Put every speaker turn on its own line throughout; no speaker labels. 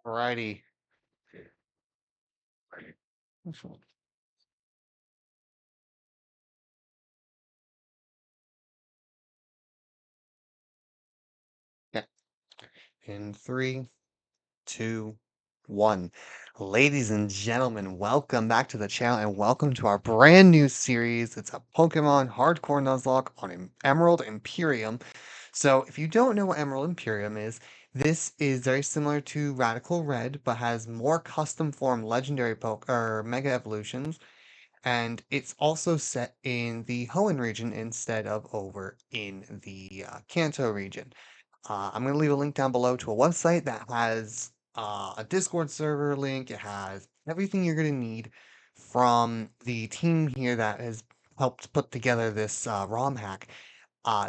Alrighty. Yeah. In three, two, one. Ladies and gentlemen, welcome back to the channel and welcome to our brand new series. It's a Pokemon Hardcore Nuzlocke on Emerald Imperium. So, if you don't know what Emerald Imperium is, this is very similar to Radical Red, but has more custom form legendary or Mega Evolutions. And it's also set in the Hoenn region instead of over in the Kanto region. I'm going to leave a link down below to a website that has a Discord server link. It has everything you're going to need from the team here that has helped put together this ROM hack.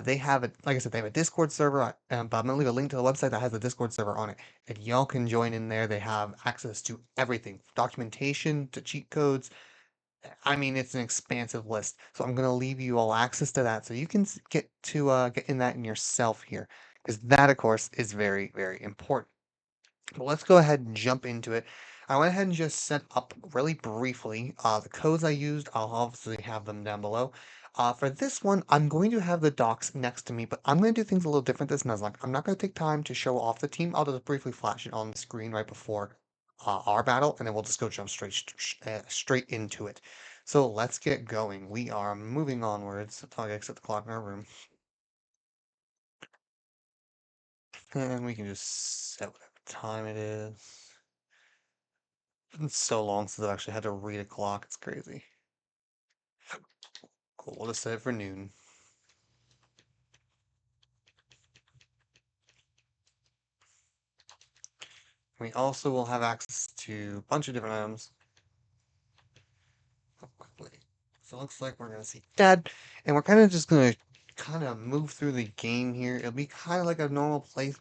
They have it, like I said, they have a Discord server, but I'm gonna leave a link to the website that has the Discord server on it, and y'all can join in there. They have access to everything, documentation to cheat codes. I mean, it's an expansive list, so I'm gonna leave you all access to that, so you can get in that in yourself here, because that, of course, is very, very important. But let's go ahead and jump into it. I went ahead and just set up really briefly the codes I used. I'll obviously have them down below. For this one, I'm going to have the docs next to me, but I'm going to do things a little different this Nuzlocke. I'm not going to take time to show off the team. I'll just briefly flash it on the screen right before our battle, and then we'll just go jump straight into it. So let's get going. We are moving onwards. I'll exit the clock in our room, and we can just set whatever time it is. It's so long since I've actually had to read a clock. It's crazy. Cool. We'll just set it for noon. We also will have access to a bunch of different items. Oh, quickly. So it looks like we're gonna see Dad, and we're kind of just gonna kind of move through the game here. It'll be kind of like a normal game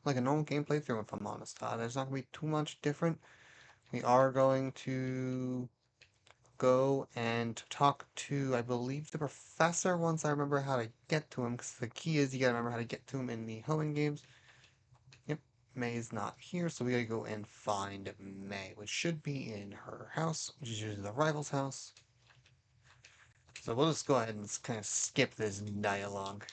playthrough, if I'm honest. There's not gonna be too much different. We are going to go and talk to, I believe, the professor once I remember how to get to him, because the key is you gotta remember how to get to him in the Hoenn games. Yep, May's not here, so we gotta go and find May, which should be in her house, which is usually the rival's house. So we'll just go ahead and kind of skip this dialogue.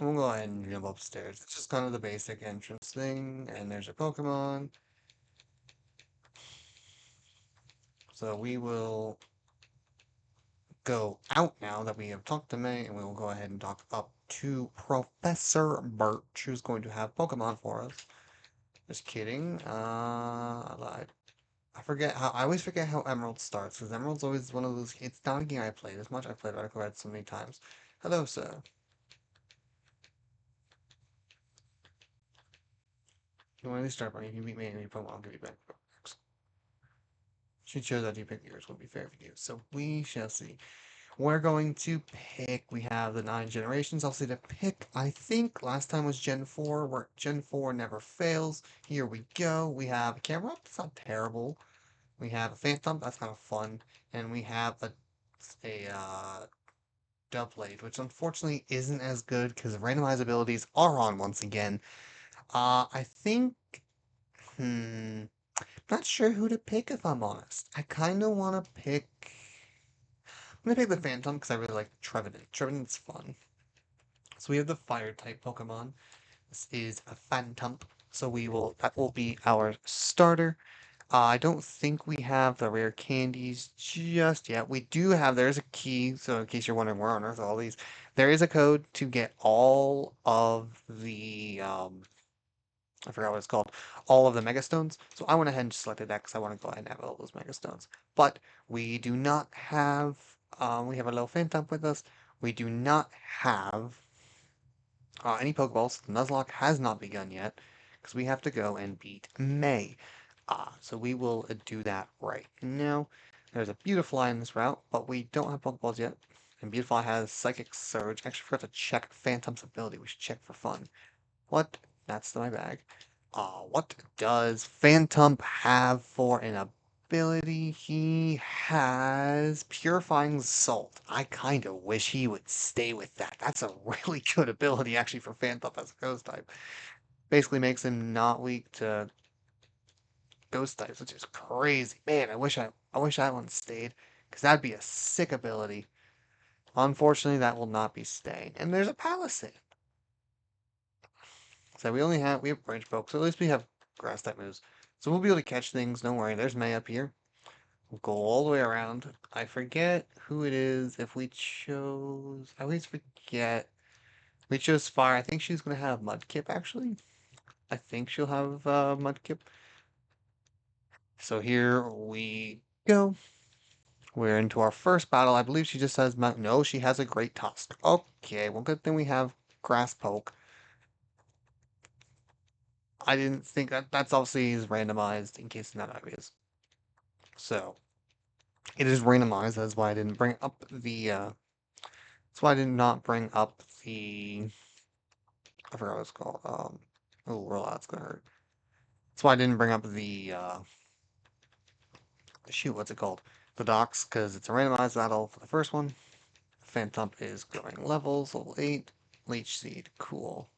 We'll go ahead and jump upstairs. It's just kind of the basic entrance thing, and there's a Pokemon. So we will go out now that we have talked to May, and we will go ahead and talk up to Professor Birch, who's going to have Pokemon for us. Just kidding. I lied. I always forget how Emerald starts, because Emerald's always one of those, it's not a game I played as much. I've played Radical Red so many times. Hello, sir. You want to start by if you beat me and you Pokemon, I'll give you back. She chose that you pick yours will be fair for you. So we shall see. We're going to pick, we have the 9 generations. I'll say to pick, I think last time was Gen 4, where Gen 4 never fails. Here we go. We have a camera up, that's not terrible. We have a Phantom, that's kind of fun. And we have a Doublade, which unfortunately isn't as good because randomized abilities are on once again. I think, hmm, not sure who to pick if I'm honest. I kind of want to pick. I'm gonna pick the Phantom because I really like Trevenant. Trevenant's fun. So we have the Fire type Pokemon. This is a Phantom. So that will be our starter. I don't think we have the rare candies just yet. We do have, there's a key, so in case you're wondering where on earth are all these, there is a code to get all of the, I forgot what it's called, all of the Mega Stones. So I went ahead and selected that because I want to go ahead and have all those Mega Stones. But we do not have, we have a little Phantom with us. We do not have any Pokeballs. The Nuzlocke has not begun yet because we have to go and beat May. So we will do that right now. There's a Beautifly in this route, but we don't have Pokeballs yet. And Beautifly has Psychic Surge. Actually, forgot to check Phantom's ability. We should check for fun. What? That's my bag. What does Phantom have for an ability? He has Purifying Salt. I kind of wish he would stay with that. That's a really good ability, actually, for Phantom as a ghost type. Basically makes him not weak to ghost types, which is crazy. Man, I wish that one stayed, because that'd be a sick ability. Unfortunately, that will not be staying. And there's a palisade. So we have range poke, so at least we have grass type moves. So we'll be able to catch things, don't worry. There's May up here. We'll go all the way around. I forget who it is if we chose. I always forget. We chose Fire. I think she's gonna have Mudkip actually. I think she'll have Mudkip. So here we go. We're into our first battle. I believe she just has no, she has a Great Tusk. Okay, well good thing we have Grass Poke. I didn't think that's obviously is randomized in case not obvious. So it is randomized. That's why I didn't bring up the. That's why I did not bring up the. I forgot what it's called. Oh, roll out's gonna hurt. That's why I didn't bring up the. Shoot, what's it called? The docs, because it's a randomized battle for the first one. Phantom is growing levels, level 8. Leech Seed, cool.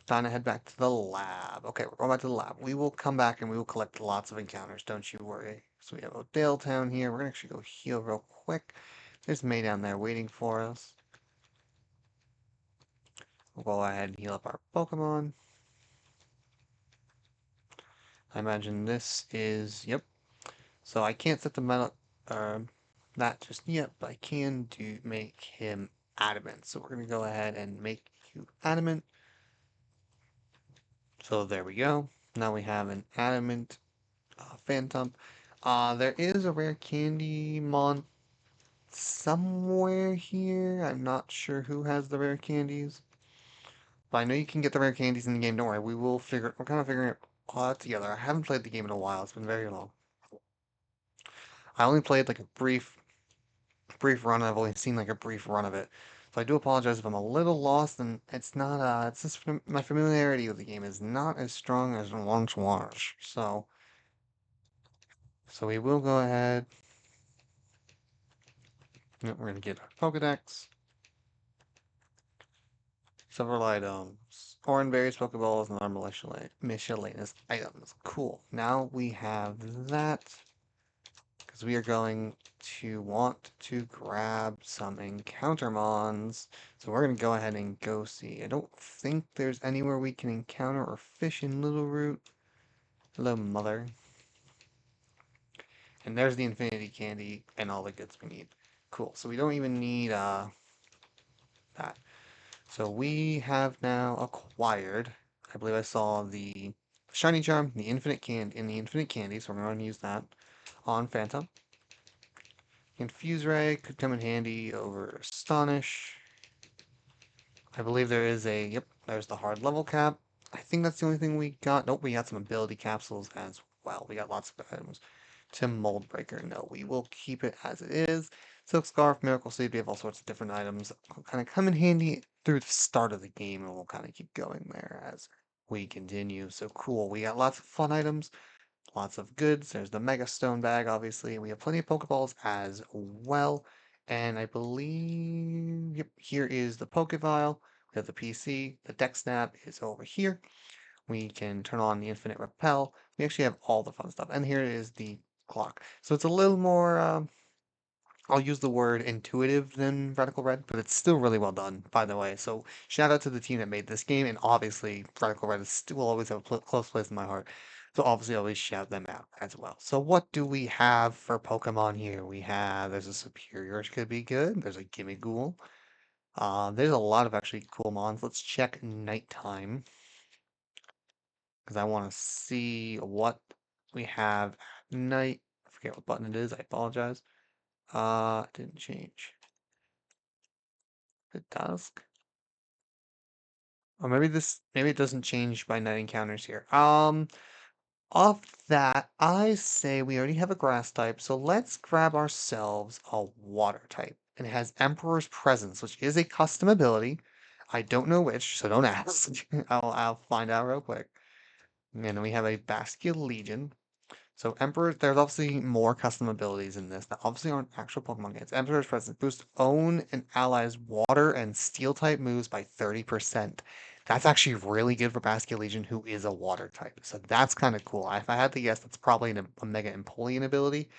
Time to head back to the lab. Okay, we're going back to the lab. We will come back and we will collect lots of encounters, don't you worry. So we have Odale Town here. We're going to actually go heal real quick. There's May down there waiting for us. We'll go ahead and heal up our Pokemon. I imagine this is, yep. So I can't set the metal, that just yet, but I can make him adamant. So we're going to go ahead and make you adamant. So there we go. Now we have an adamant Phantom. There is a rare candy mon somewhere here. I'm not sure who has the rare candies. But I know you can get the rare candies in the game. Don't worry, we're kind of figuring it all out together. I haven't played the game in a while. It's been very long. I only played like a brief run. I've only seen like a brief run of it. So I do apologize if I'm a little lost, and it's not, it's just my familiarity with the game is not as strong as it once was. So we will go ahead. Yep, we're gonna get our Pokedex. Several items. Orange berries, Pokeballs, and our miscellaneous items. Cool. Now we have that. Because we are going to want to grab some Encountermons. So we're going to go ahead and go see. I don't think there's anywhere we can encounter or fish in Little Root. Hello, mother. And there's the Infinity Candy and all the goods we need. Cool. So we don't even need that. So we have now acquired, I believe I saw the Shiny Charm, the Infinite Candy, and the Infinite Candy, so we're going to use that on Phantom. Infuse Ray could come in handy over Astonish. I believe there is yep, there's the hard level cap. I think that's the only thing we got. Nope, we got some ability capsules as well. We got lots of items. To Mold Breaker, no, we will keep it as it is. Silk Scarf, Miracle Seed, we have all sorts of different items that will kind of come in handy through the start of the game, and we'll kind of keep going there as we continue. So cool, we got lots of fun items. Lots of goods. There's the Mega Stone bag, obviously. We have plenty of Pokeballs as well. And I believe, yep, here is the Pokevile. We have the PC. The Deck Snap is over here. We can turn on the Infinite Repel. We actually have all the fun stuff. And here is the clock. So it's a little more I'll use the word intuitive than Radical Red, but it's still really well done, by the way. So shout out to the team that made this game, and obviously Radical Red is still will always have a close place in my heart. So obviously always shout them out as well. So what do we have for Pokemon here? There's a Superior, which could be good. There's a Gimmighoul. There's a lot of actually cool mons. Let's check Nighttime, because I want to see what we have at night. I forget what button it is. I apologize. It didn't change. The dusk? Or maybe it doesn't change by night encounters here. Of that, I say we already have a grass type, so let's grab ourselves a water type. And it has Emperor's Presence, which is a custom ability. I don't know which, so don't ask. I'll find out real quick. And then we have a Basculegion. So Emperor, there's obviously more custom abilities in this that obviously aren't actual Pokemon games. Emperor's Presence boosts own and allies water and steel type moves by 30%. That's actually really good for Basket Legion, who is a water type. So that's kind of cool. If I had to guess, that's probably a Mega Empoleon ability.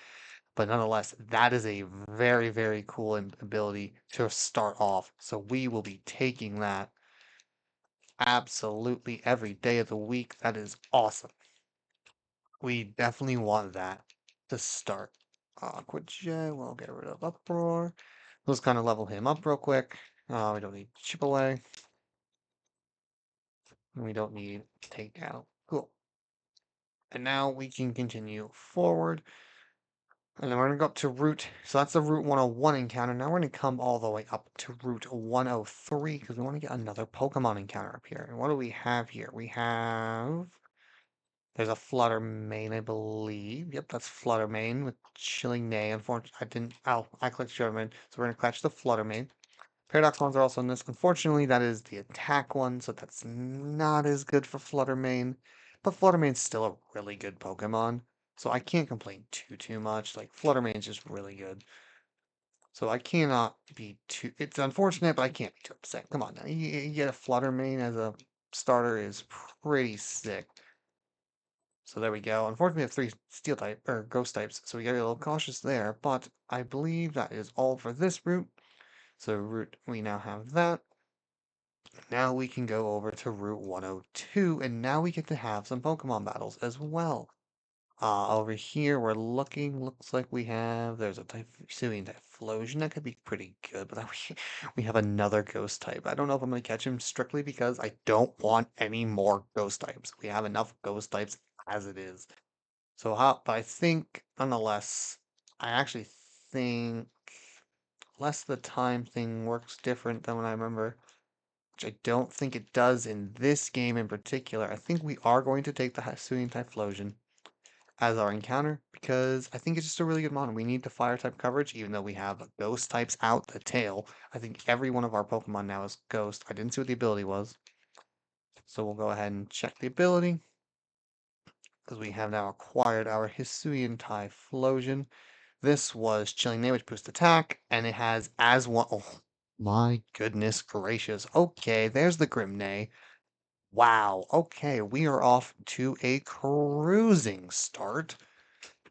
But nonetheless, that is a very, very cool ability to start off. So we will be taking that absolutely every day of the week. That is awesome. We definitely want that to start. Quit J, we'll get rid of Uproar. Let's kind of level him up real quick. We don't need Chip Away. We don't need Takeout. Cool. And now we can continue forward. And then we're going to go up to Route. So that's the Route 101 encounter. Now we're going to come all the way up to Route 103 because we want to get another Pokemon encounter up here. And what do we have here? We have... There's a Flutter Mane, I believe. Yep, that's Flutter Mane with Chilling Neigh. Unfortunately, I didn't... Oh, I clicked German. So we're going to catch the Flutter Mane. Paradox ones are also in this. Unfortunately, that is the attack one, so that's not as good for Flutter Mane. But Flutter Mane's still a really good Pokemon. So I can't complain too much. Like, Flutter Mane's just really good. So I cannot be too... It's unfortunate, but I can't be too upset. Come on now. You get a Flutter Mane as a starter is pretty sick. So there we go. Unfortunately, we have 3 Steel type, or Ghost types, so we gotta be a little cautious there. But I believe that is all for this route. So route, we now have that. Now we can go over to Route 102, and now we get to have some Pokemon battles as well. Over here, we're looking, looks like there's a Typhlosion, Typhlosion, that could be pretty good, but we have another Ghost type. I don't know if I'm going to catch him strictly because I don't want any more Ghost types. We have enough Ghost types as it is. So, but I think, nonetheless, I actually think, unless the time thing works different than what I remember, which I don't think it does in this game in particular. I think we are going to take the Hisuian Typhlosion as our encounter because I think it's just a really good mon. We need the fire type coverage, even though we have ghost types out the tail. I think every one of our Pokemon now is ghost. I didn't see what the ability was. So we'll go ahead and check the ability because we have now acquired our Hisuian Typhlosion. This was Chilling Neigh, which boosts attack, and it has as one. Oh, my goodness gracious. Okay, there's the Grim Neigh. Wow. Okay, we are off to a cruising start.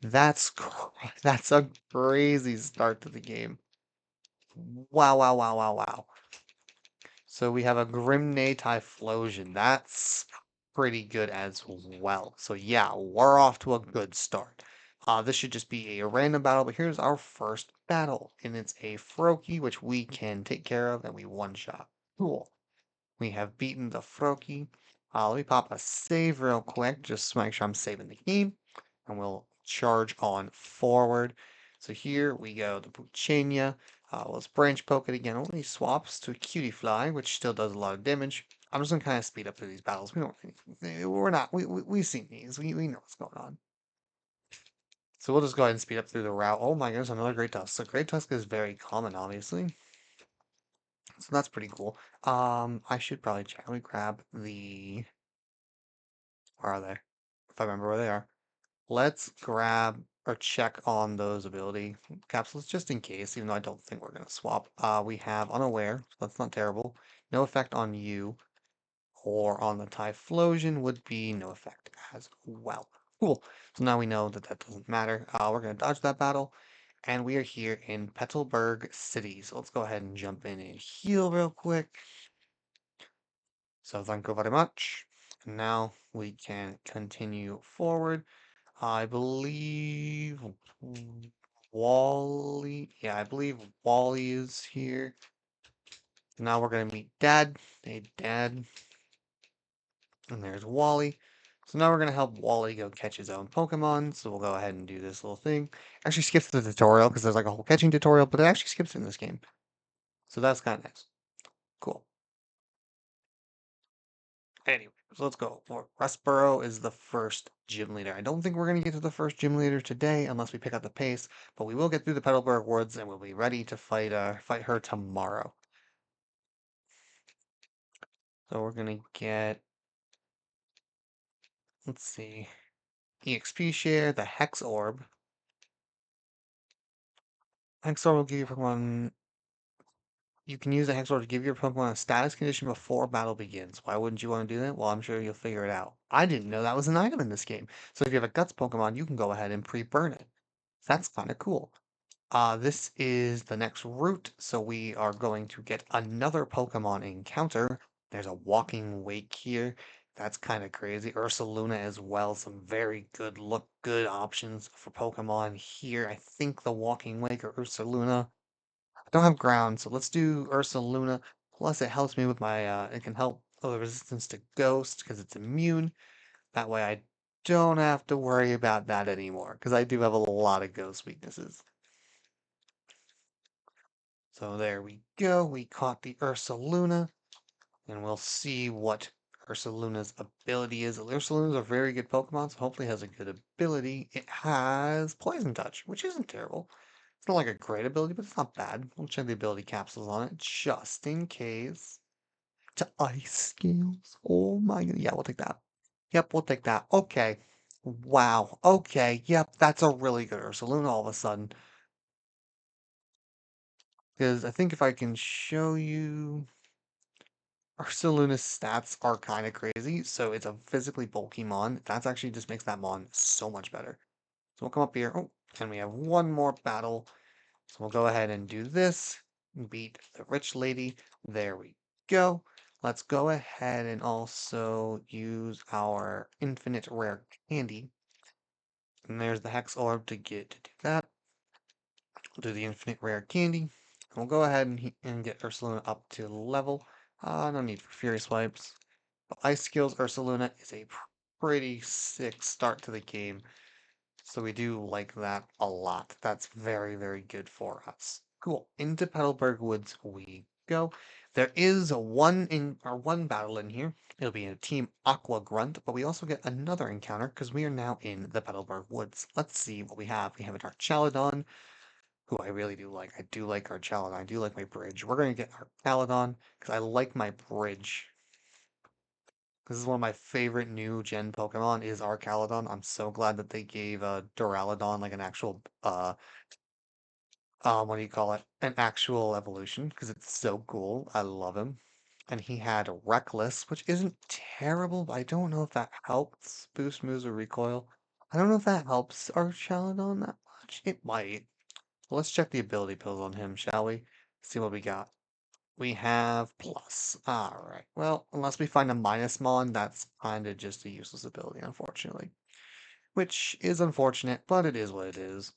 That's a crazy start to the game. Wow, wow, wow, wow, wow. So we have a Grimnay Typhlosion. That's pretty good as well. So yeah, we're off to a good start. This should just be a random battle, but here's our first battle. And it's a Froakie, which we can take care of, and we one-shot. Cool. We have beaten the Froakie. Let me pop a save real quick, just to make sure I'm saving the game. And we'll charge on forward. So here we go, the Puchenia. Let's branch poke it again. Only swaps to Cutie Fly, which still does a lot of damage. I'm just gonna kind of speed up through these battles. We're not, we've seen these. We know what's going on. So we'll just go ahead and speed up through the route. Oh my goodness, another Great Tusk. So Great Tusk is very common, obviously. So that's pretty cool. I should probably check. Let me grab the... Where are they? If I remember where they are. Let's grab or check on those ability capsules just in case, even though I don't think we're going to swap. We have Unaware, so that's not terrible. No effect on you, or on the Typhlosion would be no effect as well. Cool. So now we know that that doesn't matter. We're going to dodge that battle, and we are here in Petalburg City. So let's go ahead and jump in and heal real quick. So thank you very much. Now we can continue forward. I believe Wally. Yeah, I believe Wally is here. Now we're gonna meet Dad. Hey, Dad. And there's Wally. So now we're gonna help Wally go catch his own Pokemon. So we'll go ahead and do this little thing. Actually skips the tutorial because there's like a whole catching tutorial, but it actually skips in this game. So that's kind of nice. Cool. Anyway, so let's go. Rustboro is the first gym leader. I don't think we're going to get to the first gym leader today unless we pick up the pace, but we will get through the Petalburg Woods and we'll be ready to fight her tomorrow. So we're going to get, let's see, EXP share, the Hex Orb. Hex Orb will give you Pokemon You can use the Hex Orb to give your Pokemon a status condition before battle begins. Why wouldn't you want to do that? Well, I'm sure you'll figure it out. I didn't know that was an item in this game. So if you have a Guts Pokemon, you can go ahead and pre-burn it. That's kind of cool. This is the next route, so we are going to get another Pokemon encounter. There's a Walking Wake here. That's kind of crazy. Ursaluna as well. Some very good options for Pokemon here. I think the Walking Wake or Ursaluna. I don't have ground, so let's do Ursaluna. Plus, it helps me with my, it can help with the resistance to Ghost because it's immune. That way I don't have to worry about that anymore because I do have a lot of Ghost weaknesses. So there we go. We caught the Ursaluna, and we'll see what Ursaluna's ability is. Ursaluna's a very good Pokemon, so hopefully it has a good ability. It has Poison Touch, which isn't terrible. It's not like a great ability, but it's not bad. We'll check the ability capsules on it just in case. To Ice Scales. Oh my god. Yeah, we'll take that. Yep, we'll take that. Okay. Wow. Okay. Yep, that's a really good Ursaluna all of a sudden. Because I think if I can show you. Ursaluna's stats are kind of crazy, so it's a physically bulky mon. That's actually just makes that mon so much better. So we'll come up here. Oh, and we have one more battle. So we'll go ahead and do this. Beat the rich lady. There we go. Let's go ahead and also use our infinite rare candy. And there's the hex orb to do that. We'll do the infinite rare candy. And we'll go ahead and get Ursaluna up to level. No need for Fury Swipes. But Ice Skills Ursaluna is a pretty sick start to the game. So we do like that a lot. That's very, very good for us. Cool. Into Petalburg Woods we go. There is one battle in here. It'll be a Team Aqua Grunt, but we also get another encounter because we are now in the Petalburg Woods. Let's see what we have. We have a Dark Chaladon, who I really do like. I do like our Chaladon. I do like my bridge. We're going to get our Chaladon because I like my bridge. This is one of my favorite new gen Pokemon is Arcaladon. I'm so glad that they gave Duraludon like an actual what do you call it? An actual evolution because it's so cool. I love him. And he had Reckless, which isn't terrible, but I don't know if that helps boost moves or recoil. I don't know if that helps Archaladon that much. It might. Let's check the ability pills on him, shall we? See what we got. We have plus. Alright. Well, unless we find a minus mon, that's kind of just a useless ability, unfortunately. Which is unfortunate, but it is what it is.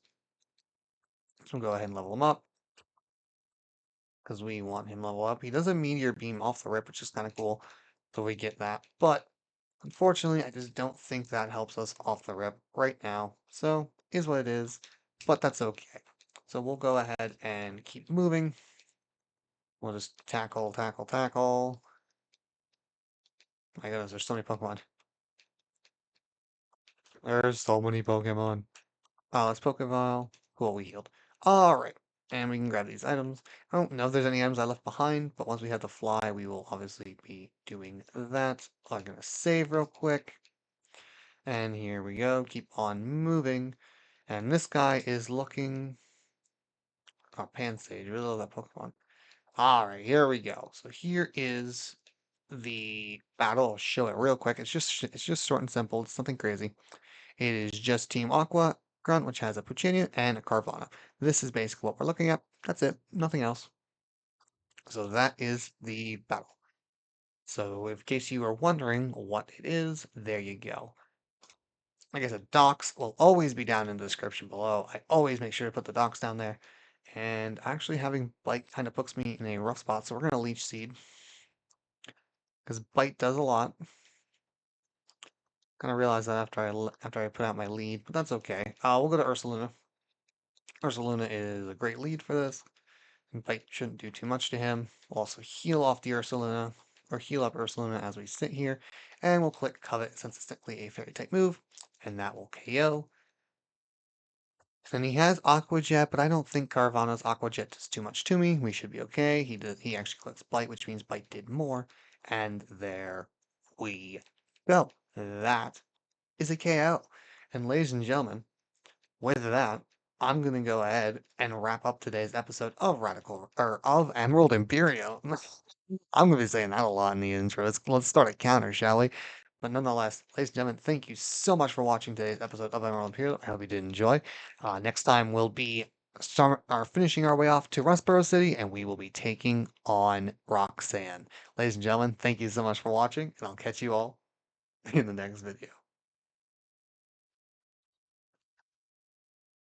So we'll go ahead and level him up. Because we want him level up. He does a meteor beam off the rip, which is kind of cool. So we get that. But unfortunately, I just don't think that helps us off the rip right now. So is what it is. But that's okay. So we'll go ahead and keep moving. We'll just tackle, tackle, tackle. My goodness, there's so many Pokemon. There's so many Pokemon. Let's Pokeball. Cool, we healed. Alright. And we can grab these items. I don't know if there's any items I left behind, but once we have the fly, we will obviously be doing that. I'm gonna save real quick. And here we go. Keep on moving. And this guy is looking. Oh, Pansage. Really love that Pokemon. Alright, here we go. So here is the battle. I'll show it real quick. It's just short and simple. It's nothing crazy. It is just Team Aqua Grunt, which has a Puccini and a Carvana. This is basically what we're looking at. That's it. Nothing else. So that is the battle. So in case you are wondering what it is, there you go. Like I said, docs will always be down in the description below. I always make sure to put the docs down there. And actually having Bite kind of puts me in a rough spot, so we're going to Leech Seed. Because Bite does a lot. Kind of realized that after I put out my lead, but that's okay. We'll go to Ursaluna. Ursaluna is a great lead for this. Bite shouldn't do too much to him. We'll also heal off the Ursaluna, or heal up Ursaluna as we sit here, and we'll click Covet since it's technically a fairy type move, and that will KO. Then he has Aqua Jet, but I don't think Carvana's Aqua Jet does too much to me. We should be okay. He actually clicks Bite, which means Bite did more, and there we go. That is a KO. And ladies and gentlemen, with that, I'm gonna go ahead and wrap up today's episode of Radical or of Emerald Imperium. I'm gonna be saying that a lot in the intro. Let's start a counter, shall we? But nonetheless, ladies and gentlemen, thank you so much for watching today's episode of Emerald Imperium. I hope you did enjoy. Next time we'll be finishing our way off to Rustboro City, and we will be taking on Roxanne. Ladies and gentlemen, thank you so much for watching, and I'll catch you all in the next video.